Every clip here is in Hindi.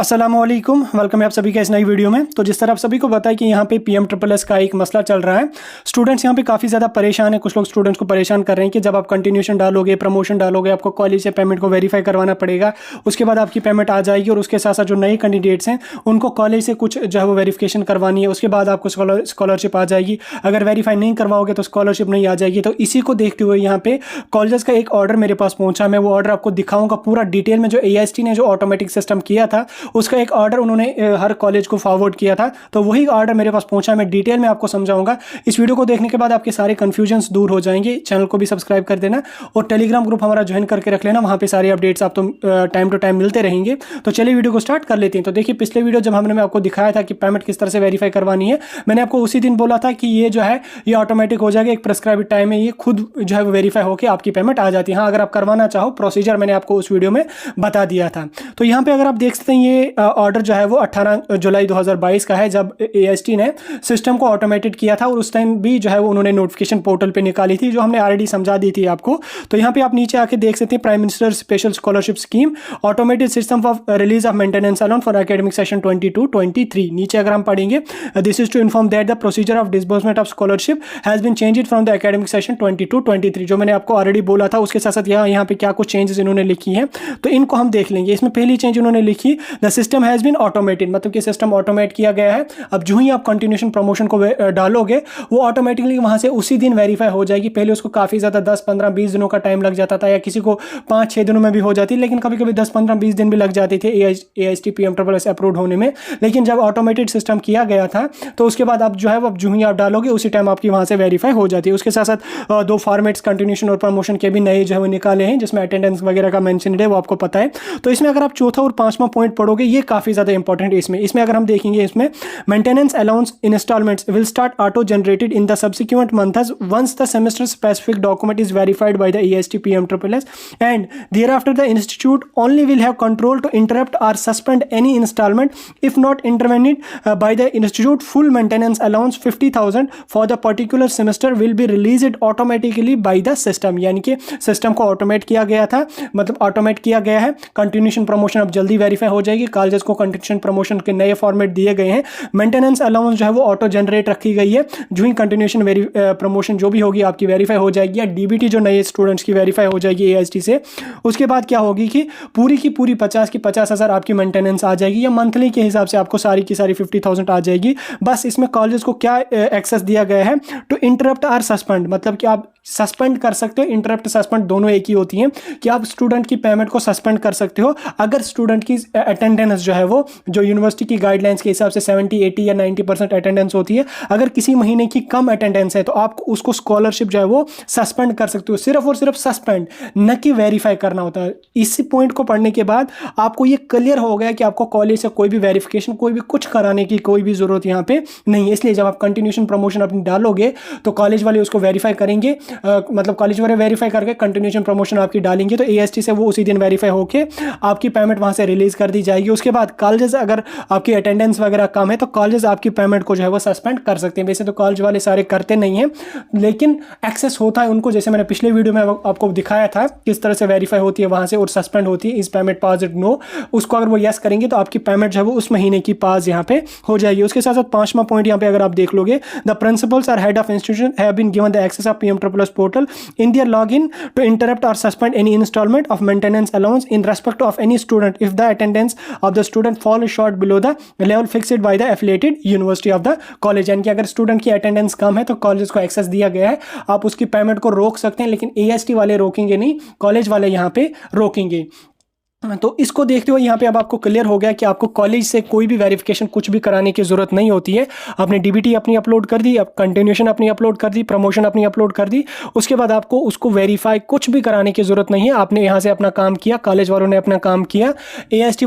अस्सलामुअलैकुम, वेलकम है आप सभी का इस नई वीडियो में। तो जिस तरह आप सभी को पता है कि यहाँ पे PMSSS का एक मसला चल रहा है। स्टूडेंट्स यहाँ पे काफ़ी ज़्यादा परेशान है। कुछ लोग स्टूडेंट्स को परेशान कर रहे हैं कि जब आप कंटिन्यूशन डालोगे, प्रमोशन डालोगे, आपको कॉलेज से पेमेंट को वेरीफाई करवाना पड़ेगा। उसके बाद आपकी पेमेंट आ जाएगी और उसके साथ साथ जो नए कैंडिडेट्स हैं उनको कॉलेज से कुछ जो है वो वेरीफिकेशन करवानी है। उसके बाद आपको स्कॉलरशिप आ जाएगी। अगर वेरीफाई नहीं करवाओगे तो स्कॉलरशिप नहीं आ जाएगी। तो इसी को देखते हुए यहाँ पे कॉलेजेस का एक ऑर्डर मेरे पास पहुँचा। मैं वो ऑर्डर आपको दिखाऊंगा पूरा डिटेल में। जो AIST ने जो ऑटोमेटिक सिस्टम किया था उसका एक ऑर्डर उन्होंने हर कॉलेज को फॉरवर्ड किया था। तो वही ऑर्डर मेरे पास पहुंचा। मैं डिटेल में आपको समझाऊंगा। इस वीडियो को देखने के बाद आपके सारे कंफ्यूजन्स दूर हो जाएंगे। चैनल को भी सब्सक्राइब कर देना और टेलीग्राम ग्रुप हमारा ज्वाइन करके रख लेना। वहां पे सारे अपडेट्स आप तो टाइम टू टाइम मिलते रहेंगे। तो चलिए वीडियो को स्टार्ट कर लेते हैं। तो देखिए, पिछले वीडियो जब हमने मैं आपको दिखाया था कि पेमेंट किस तरह से वेरीफाई करवानी है, मैंने आपको उसी दिन बोला था कि ये जो है ये ऑटोमेटिक हो जाएगा। एक प्रेस्क्राइब टाइम में ये खुद जो है वो वेरीफाई होकर आपकी पेमेंट आ जाती है। हाँ, अगर आप करवाना चाहो प्रोसीजर मैंने आपको उस वीडियो में बता दिया था। तो यहाँ पे अगर आप देख सकते हैं ये ऑर्डर जो है वो 18 जुलाई 2022 का है, जब AIST ने सिस्टम को ऑटोमेटेड किया था। और उस टाइम भी जो है वो उन्होंने नोटिफिकेशन पोर्टल पे निकाली थी, जो हमने ऑलरेडी समझा दी थी आपको। तो यहाँ पे आप नीचे आके देख सकते हैं, prime minister special scholarship scheme automated system for release of maintenance allowance for academic session 22-23। नीचे अगर हम पढ़ेंगे, this is to inform that the procedure of disbursement of scholarship has been changed from the academic session 22-23। जो मैंने आपको ऑलरेडी बोला था। उसके साथ साथ यहाँ पे क्या कुछ चेंजेस इन्होंने लिखी है तो इनको हम देख लेंगे। इसमें पहली चेंज उन्होंने लिखी, the system has been automated, मतलब कि सिस्टम ऑटोमेट किया गया है। अब जो ही आप कंटिन्यूशन प्रमोशन को डालोगे वो ऑटोमेटिकली वहां से उसी दिन वेरीफाई हो जाएगी। पहले उसको काफी ज्यादा 10, 15, 20 दिनों का टाइम लग जाता था, या किसी को 5-6 दिनों में भी हो जाती, लेकिन कभी कभी 10, 15, 20 दिन भी लग जाते थे AIST PMSSS अप्रूव होने में। लेकिन जब ऑटोमेटेड सिस्टम किया गया था तो उसके बाद आप जो है वो जो ही आप डालोगे उसी टाइम आपकी वहां से वेरीफाई हो जाती है। उसके साथ साथ 2 फॉर्मेट्स कंटिन्यूशन और प्रमोशन के भी नए जो है वो निकाले हैं, जिसमें अटेंडेंस वगैरह का मेंशन है, वो आपको पता है। तो इसमें अगर आप चौथा और 5वां पॉइंट पढ़ोगे, ये काफी ज्यादा इंपॉर्टेंट है। इसमें अगर हम देखेंगे, इसमें maintenance allowance installments will start auto generated in the subsequent months once the semester specific document is verified by the AIST PMSSS, and thereafter the institute only will have control to interrupt or suspend any installment if not intervened by the institute. Full maintenance allowance 50,000 for the particular semester will be released automatically by the system। यानी कि सिस्टम को ऑटोमेट किया गया था, मतलब ऑटोमेट किया गया है। कंटिन्यूशन प्रमोशन अब जल्दी वेरीफाई हो जाएगी। कॉलेजेस को कंटिन्यूशन प्रमोशन के नए फॉर्मेट दिए गए हैं। मेंटेनेंस अलाउंस जो है वो ऑटो जनरेट रखी गई है। जो ही कंटिन्यूशन प्रमोशन जो भी होगी आपकी वेरीफाई हो जाएगी, या DBT जो नए स्टूडेंट्स की वेरीफाई हो जाएगी AIST से। उसके बाद क्या होगी कि पूरी की पूरी 50,000 आपकी मेंटेनेंस आ जाएगी, या मंथली के हिसाब से आपको सारी की सारी 50,000 आ जाएगी। बस इसमें कॉलेज को क्या एक्सेस दिया गया है, टू इंटरप्ट और सस्पेंड, मतलब कि आप सस्पेंड कर सकते हो। इंटरप्ट सस्पेंड दोनों एक ही होती हैं, कि आप स्टूडेंट की पेमेंट को सस्पेंड कर सकते हो अगर स्टूडेंट की अटेंडेंस जो है वो जो यूनिवर्सिटी की गाइडलाइंस के हिसाब से 70, 80 या 90% अटेंडेंस होती है। अगर किसी महीने की कम अटेंडेंस है तो आप उसको स्कॉलरशिप जो है वो सस्पेंड कर सकते हो। सिर्फ और सिर्फ सस्पेंड, न कि वेरीफाई करना होता है। इसी पॉइंट को पढ़ने के बाद आपको ये क्लियर हो गया कि आपको कॉलेज से कोई भी वेरिफिकेशन, कोई भी कुछ कराने की कोई भी जरूरत यहाँ पे नहीं है। इसलिए जब आप कंटिन्यूशन प्रमोशन अपनी डालोगे तो कॉलेज वाले उसको वेरीफाई करेंगे, मतलब कॉलेज वाले वेरीफाई करके कंटिन्यूशन प्रमोशन आपकी डालेंगे तो AIST से वो उसी दिन वेरीफाई होके आपकी पेमेंट वहां से रिलीज कर दी जाएगी। उसके बाद कॉलेज अगर आपकी अटेंडेंस वगैरह कम है तो कॉलेज आपकी पेमेंट को जो है वो सस्पेंड कर सकते हैं। वैसे तो कॉलेज वाले सारे करते नहीं हैं, लेकिन एक्सेस होता है उनको। जैसे मैंने पिछले वीडियो में आपको दिखाया था किस तरह से वेरीफाई होती है वहां से और सस्पेंड होती है। इस पेमेंट पास इट नो, उसको अगर वो यस करेंगे तो आपकी पेमेंट जो है वो उस महीने की पास यहाँ पे हो जाएगी। उसके साथ साथ 5वां पॉइंट यहाँ पे अगर आप देख लोगे, the principals are head of institution have been given the access of PMSSS portal in their login to interrupt और suspend any instalment of maintenance allowance in respect of any student if the attendance of the student fall short below the level fixed by the affiliated university of the college। यानी कि अगर स्टूडेंट की अटेंडेंस कम है तो कॉलेज को एक्सेस दिया गया है, आप उसकी पेमेंट को रोक सकते हैं। लेकिन AIST वाले रोकेंगे नहीं, कॉलेज वाले यहाँ पे रोकेंगे। तो इसको देखते हुए यहाँ पे अब आपको क्लियर हो गया कि आपको कॉलेज से कोई भी वेरिफिकेशन कुछ भी कराने की जरूरत नहीं होती है। आपने DBT अपनी अपलोड कर दी, अब कंटिन्यूशन अपनी अपलोड कर दी, प्रमोशन अपनी अपलोड कर दी, उसके बाद आपको उसको वेरीफाई कुछ भी कराने की जरूरत नहीं है। आपने यहाँ से अपना काम किया, कॉलेज वालों ने अपना काम किया, AIST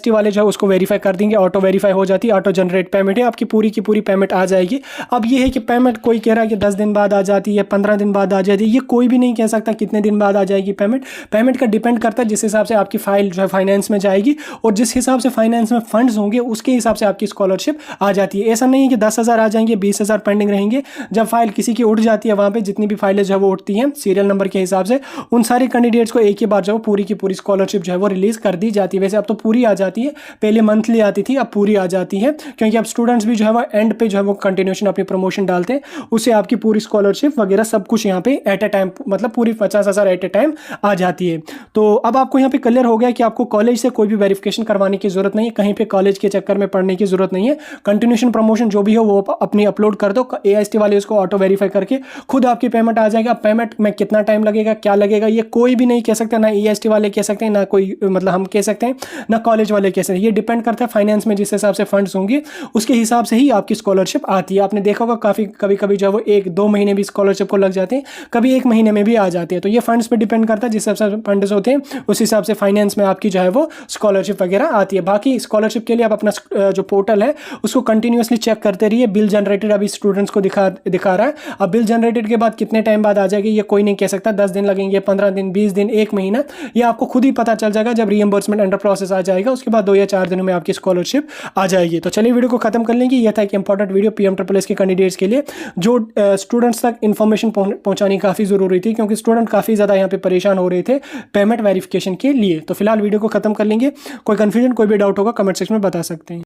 वाले जो है उसको वेरीफाई कर देंगे, ऑटो वेरीफाई हो जाती है, ऑटो जनरेट पेमेंट है, आपकी पूरी की पूरी पेमेंट आ जाएगी। अब ये है कि पेमेंट कोई कह रहा है कि 10 दिन बाद आ जाती है, 15 दिन बाद आ जाती है, ये कोई भी नहीं कह सकता कितने दिन बाद आ जाएगी पेमेंट। पेमेंट का डिपेंड करता है जिस हिसाब से आपकी फाइल जो है फाइनेंस में जाएगी और जिस हिसाब से फाइनेंस में फंड्स होंगे उसके हिसाब से आपकी स्कॉलरशिप आ जाती है। ऐसा नहीं है कि 10,000 आ जाएंगे, 20,000 पेंडिंग रहेंगे। जब फाइल किसी की उठ जाती है, वहाँ पे जितनी भी फाइलें जो है वो उठती हैं सीरियल नंबर के हिसाब से, उन सारे कैंडिडेट्स को एक ही बार जो है पूरी की पूरी स्कॉलरशिप जो है वो रिलीज कर दी जाती है। वैसे अब तो पूरी आ जाती है, पहले मंथली आती थी, अब पूरी आ जाती है, क्योंकि अब स्टूडेंट्स भी जो है वो एंड पे जो है वो कंटिन्यूशन अपनी प्रमोशन डालते हैं, उससे आपकी पूरी स्कॉलरशिप वगैरह सब कुछ यहाँ पे एट ए टाइम, मतलब पूरी 50,000 एट ए टाइम आ जाती है। तो अब आपको यहाँ पे क्लियर हो गया कि आपको कॉलेज से कोई भी वेरिफिकेशन करवाने की जरूरत नहीं है, कहीं पे कॉलेज के चक्कर में पढ़ने की जरूरत नहीं है। कंटिन्यूशन प्रमोशन जो भी हो वो अपनी अपलोड कर दो, एआईएसटी वाले उसको ऑटो वेरीफाई करके खुद आपकी पेमेंट आ जाएगा। पेमेंट में कितना टाइम लगेगा, क्या लगेगा, ये कोई भी नहीं कह सकता, ना ईएसटी वाले कह सकते हैं, ना कोई मतलब हम कह सकते हैं, ना कॉलेज वाले कह सकते हैं। ये डिपेंड करता है फाइनेंस में जिस हिसाब से फंड्स होंगे उसके हिसाब से ही आपकी स्कॉलरशिप आती है। आपने देखा होगा काफ़ी कभी कभी जो है वो 1-2 महीने भी स्कॉलरशिप को लग जाते हैं, कभी 1 महीने में भी आ जाते हैं। तो ये फंड्स पे डिपेंड करता है, जिस हिसाब से फंड्स होते हैं उस हिसाब से फाइनेंस में आपकी जो है वो स्कॉलरशिप वगैरह आती है। बाकी स्कॉलरशिप के लिए आप अपना जो पोर्टल है उसको कंटिन्यूसली चेक करते रहिए। बिल जनरेटेड अभी स्टूडेंट्स को दिखा रहा है। अब बिल जनरेटेड के बाद कितने टाइम बाद आ जाएगी ये कोई नहीं कह सकता, 10 दिन लगेंगे, 15 दिन, 20 दिन, 1 महीना, ये आपको खुद ही पता चल जाएगा जब रीइंबर्समेंट अंडर प्रोसेस आ जाएगा। उसके बाद 2 या 4 दिनों में आपकी स्कॉलरशिप आ जाएगी। तो चलिए वीडियो को खत्म कर लेंगे। यह था एक इंपॉर्टेंट वीडियो PMSSS के कैंडिडेट्स के लिए, जो स्टूडेंट्स तक इन्फॉर्मेशन पहुंचानी काफ़ी ज़रूरी थी, क्योंकि स्टूडेंट काफ़ी ज़्यादा यहाँ पे परेशान हो रहे थे पेमेंट वेरिफिकेशन के लिए। तो फिलहाल वीडियो को खत्म कर लेंगे। कोई कंफ्यूजन, कोई भी डाउट होगा कमेंट सेक्शन में बता सकते हैं।